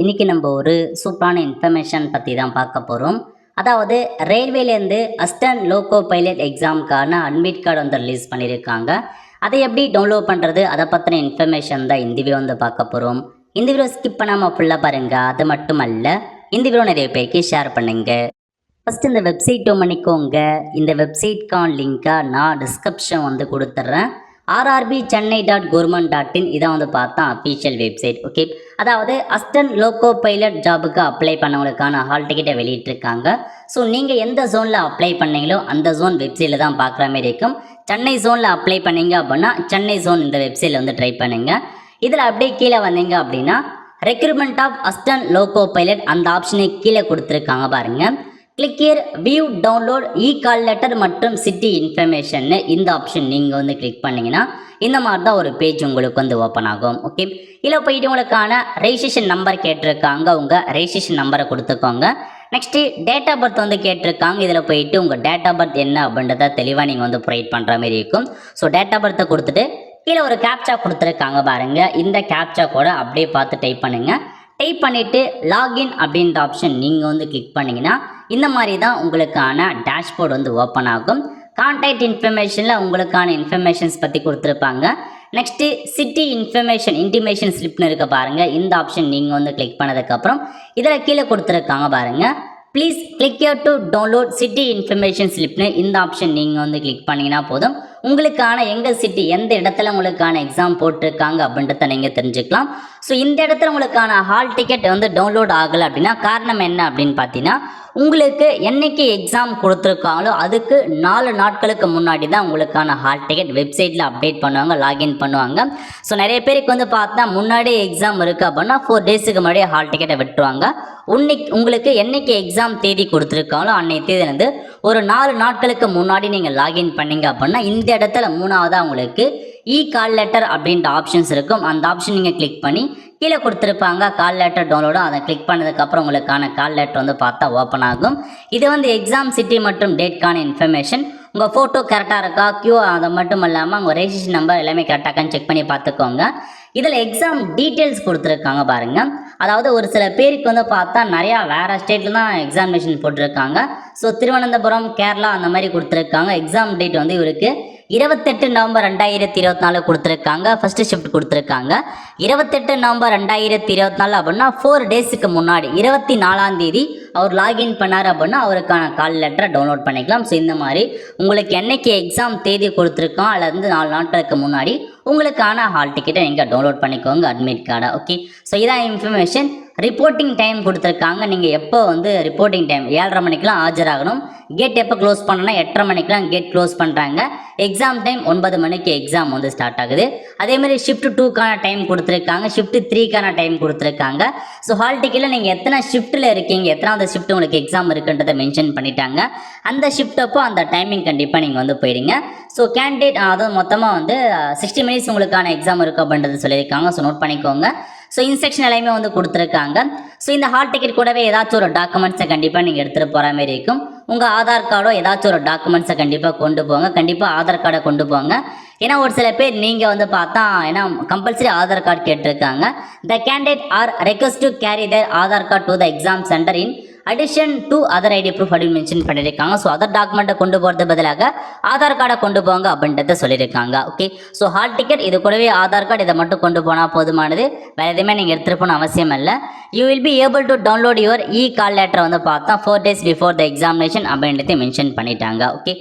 இன்னைக்கு நம்ம ஒரு சூப்பரான இன்ஃபர்மேஷன் பற்றி தான் பார்க்க போகிறோம். அதாவது ரயில்வேலேருந்து அசிஸ்டன்ட் லோகோ பைலட் எக்ஸாமுக்கான அட்மிட் கார்டு வந்து ரிலீஸ் பண்ணியிருக்காங்க. அதை எப்படி டவுன்லோட் பண்ணுறது, அதை பற்றின இன்ஃபர்மேஷன் தான் இந்த வீடியோ வந்து பார்க்க போகிறோம். இந்த வீடியோ ஸ்கிப் பண்ணாமல் ஃபுல்லாக பாருங்கள். அது மட்டும் அல்ல, இந்த வீடியோ நிறைய பேருக்கு ஷேர் பண்ணுங்க. ஃபஸ்ட்டு இந்த வெப்சைட் பண்ணிக்கோங்க. இந்த வெப்சைட்கான லிங்க்கை நான் டிஸ்கிரிப்ஷன் வந்து கொடுத்துட்றேன். rrbchennai.government.in இதான் வந்து பார்த்தா அஃபீஷியல் வெப்சைட். ஓகே, அதாவது அசிஸ்டன்ட் லோகோ பைலட் ஜாபுக்கு அப்ளை பண்ணவங்களுக்கான ஹால் டிக்கெட்டை வெளியிட்டிருக்காங்க. ஸோ நீங்கள் எந்த ஜோனில் அப்ளை பண்ணீங்களோ அந்த ஜோன் வெப்சைட்டில் தான் பார்க்குற மாதிரி இருக்கும். சென்னை ஜோனில் அப்ளை பண்ணீங்க அப்படின்னா சென்னை ஜோன் இந்த வெப்சைட்டில் வந்து ட்ரை பண்ணுங்க. இதில் அப்படியே கீழே வந்தீங்க அப்படின்னா recruitment of assistant loco pilot அந்த ஆப்ஷனை கீழே கொடுத்துருக்காங்க பாருங்கள். Click here view download call letter மற்றும் சிட்டி இன்ஃபர்மேஷன் இந்த ஆப்ஷன் நீங்கள் வந்து கிளிக் பண்ணிங்கன்னா இந்த மாதிரி தான் ஒரு பேஜ் உங்களுக்கு வந்து ஓப்பன் ஆகும். ஓகே, இதில் போயிட்டு உங்களுக்கான ரெஜிஸ்ட்ரேஷன் நம்பர் கேட்டிருக்காங்க. உங்கள் ரெஜிஸ்ட்ரேஷன் நம்பரை கொடுத்துக்கோங்க. நெக்ஸ்ட்டு டேட் ஆஃப் பர்த் வந்து கேட்டிருக்காங்க. இதில் போயிட்டு உங்கள் டேட் ஆஃப் பர்த் என்ன அப்படின்றத தெளிவாக நீங்கள் வந்து ப்ரொவைட் பண்ணுற மாதிரி இருக்கும். ஸோ டேட் ஆஃப் பர்த்தை கொடுத்துட்டு கீழே ஒரு கேப்சா கொடுத்துருக்காங்க பாருங்கள். இந்த கேப்சா கூட அப்படியே பார்த்து டைப் பண்ணுங்கள். டைப் பண்ணிவிட்டு லாகின் அப்படின்ற ஆப்ஷன் நீங்கள் வந்து கிளிக் பண்ணிங்கன்னா இந்த மாதிரி தான் உங்களுக்கான டேஷ்போர்ட் வந்து ஓப்பன் ஆகும். கான்டாக்ட் இன்ஃபர்மேஷனில் உங்களுக்கான இன்ஃபர்மேஷன்ஸ் பற்றி கொடுத்துருப்பாங்க. நெக்ஸ்ட்டு சிட்டி இன்ஃபர்மேஷன் இன்டிமேஷன் ஸ்லிப்னு இருக்க பாருங்கள். இந்த ஆப்ஷன் நீங்கள் வந்து கிளிக் பண்ணதுக்கப்புறம் இதில் கீழே கொடுத்துருக்காங்க பாருங்கள். Please click here to download city information ஸ்லிப்னு இந்த ஆப்ஷன் நீங்கள் வந்து கிளிக் பண்ணிங்கன்னா போதும். உங்களுக்கான எங்கள் சிட்டி எந்த இடத்துல உங்களுக்கான எக்ஸாம் போட்டிருக்காங்க அப்படின்றத நீங்கள் தெரிஞ்சுக்கலாம். ஸோ இந்த இடத்துல உங்களுக்கான ஹால் டிக்கெட் வந்து டவுன்லோட் ஆகலை அப்படின்னா காரணம் என்ன அப்படின்னு பார்த்தீங்கன்னா உங்களுக்கு என்னைக்கு எக்ஸாம் கொடுத்துருக்காங்களோ அதுக்கு 4 நாட்களுக்கு முன்னாடி தான் உங்களுக்கான ஹால் டிக்கெட் வெப்சைட்டில் அப்டேட் பண்ணுவாங்க, லாகின் பண்ணுவாங்க. ஸோ நிறைய பேருக்கு வந்து பார்த்தா முன்னாடியே எக்ஸாம் இருக்குது அப்படின்னா 4 டேஸுக்கு முன்னாடியே ஹால் டிக்கெட்டை விட்டுருவாங்க. உங்களுக்கு என்னைக்கு எக்ஸாம் தேதி கொடுத்துருக்காங்களோ அன்னைக்கு தேதியிலேருந்து ஒரு 4 நாட்களுக்கு முன்னாடி நீங்கள் லாகின் பண்ணீங்க அப்படின்னா இந்த இடத்துல 3ஆவதாக உங்களுக்கு கால் லெட்டர் அப்படின்ற ஆப்ஷன்ஸ் இருக்கும். அந்த ஆப்ஷன் நீங்கள் கிளிக் பண்ணி கீழே கொடுத்துருப்பாங்க கால் லெட்டர் டவுன்லோடும். அதை கிளிக் பண்ணதுக்கப்புறம் உங்களுக்கான கால் லெட்டர் வந்து பார்த்தா ஓப்பன் ஆகும். இது வந்து எக்ஸாம் சிட்டி மற்றும் டேட்கான இன்ஃபர்மேஷன். உங்கள் ஃபோட்டோ கரெக்டாக இருக்கா, அதை மட்டும் இல்லாமல் உங்கள் ரெஜிஸ்ட்ரேஷன் நம்பர் எல்லாமே கரெக்டாகான்னு செக் பண்ணி பார்த்துக்கோங்க. இதில் எக்ஸாம் டீட்டெயில்ஸ் கொடுத்துருக்காங்க பாருங்கள். அதாவது ஒரு சில பேருக்கு வந்து பார்த்தா நிறையா வேறு ஸ்டேட்டில் தான் எக்ஸாமினேஷன் போட்டிருக்காங்க. ஸோ திருவனந்தபுரம், கேரளா அந்த மாதிரி கொடுத்துருக்காங்க. எக்ஸாம் டேட் வந்து இவருக்கு 28 நவம்பர் 2024 கொடுத்துருக்காங்க. ஃபஸ்ட்டு ஷிஃப்ட் கொடுத்துருக்காங்க 28 நவம்பர் 2024 அப்படின்னா 4 டேஸுக்கு முன்னாடி 24ஆம் தேதி அவர் லாகின் பண்ணார் அப்படின்னா அவருக்கான கால் லெட்டரை டவுன்லோட் பண்ணிக்கலாம். ஸோ இந்த மாதிரி உங்களுக்கு என்னைக்கு எக்ஸாம் தேதி கொடுத்துருக்கோம் அல்லது 4 நாட்களுக்கு முன்னாடி உங்களுக்கான ஹால் டிக்கெட்டை நீங்கள் டவுன்லோட் பண்ணிக்கோங்க, அட்மிட் கார்டை. ஓகே, ஸோ இதான் இன்ஃபர்மேஷன். ரிப்போர்ட்டிங் டைம் கொடுத்துருக்காங்க. நீங்கள் எப்போ வந்து ரிப்போர்ட்டிங் டைம் 7:30 மணிக்கெலாம் ஆஜராகணும். கேட் எப்போ க்ளோஸ் பண்ணணும்னா 8:30 மணிக்கெலாம் கேட் க்ளோஸ் பண்ணுறாங்க. எக்ஸாம் டைம் 9 மணிக்கு எக்ஸாம் வந்து ஸ்டார்ட் ஆகுது. அதேமாதிரி ஷிஃப்ட் 2க்கான டைம் கொடுத்துருக்காங்க, ஷிஃப்ட் 3க்கான டைம் கொடுத்துருக்காங்க. ஸோ ஹால் டிக்கெட்டில் நீங்கள் எத்தனை ஷிஃப்ட்டில் இருக்கீங்க, எத்தனாவது ஷிஃப்ட் உங்களுக்கு எக்ஸாம் இருக்குன்றதை மென்ஷன் பண்ணிட்டாங்க. அந்த ஷிஃப்ட் அப்போ அந்த டைமிங் கண்டிப்பாக நீங்கள் வந்து போயிடுங்க. ஸோ கேண்டிடேட் அதாவது மொத்தமாக வந்து 60 மினிட்ஸ் உங்களுக்கான எக்ஸாம் இருக்குது அப்படின்றது சொல்லியிருக்காங்க. ஸோ நோட் பண்ணிக்கோங்க. ஸோ இன்ஸ்ட்ரக்ஷன் எல்லாமே வந்து கொடுத்துருக்காங்க. ஸோ இந்த ஹால் டிக்கெட் கூடவே ஏதாச்சும் ஒரு டாக்குமெண்ட்ஸை கண்டிப்பாக நீங்கள் எடுத்துகிட்டு போகிற மாதிரி இருக்கும். உங்கள் ஆதார் கார்டோ ஏதாச்சும் ஒரு டாக்குமெண்ட்ஸை கண்டிப்பாக கொண்டு போங்க. கண்டிப்பாக ஆதார் கார்டை கொண்டு போங்க. ஏன்னா ஒரு சில பேர் நீங்கள் வந்து பார்த்தா ஏன்னா கம்பல்சரி ஆதார் கார்டு கேட்டிருக்காங்க. The candidate are request to carry their Aadhaar card to the exam centre in addition to other ID proof அப்படின்னு மென்ஷன் பண்ணியிருக்காங்க. ஸோ அதர் டாக்குமெண்ட்டை கொண்டு போகிறது பதிலாக ஆதார் கார்டை கொண்டு போங்க அப்படின்றத சொல்லியிருக்காங்க. ஓகே, ஸோ ஹால் டிக்கெட் இது கூடவே ஆதார் கார்டு இதை மட்டும் கொண்டு போனால் போதுமானது. வேறு எதுவுமே நீங்கள் எடுத்துகிட்டு போகணும் அவசியம் இல்லை. You will be able to download your கால் லெட்டரை வந்து பார்த்தா 4 days பிஃபோர் த எக்ஸாமினேஷன் அப்படின்றத மென்ஷன் பண்ணிட்டாங்க. ஓகே.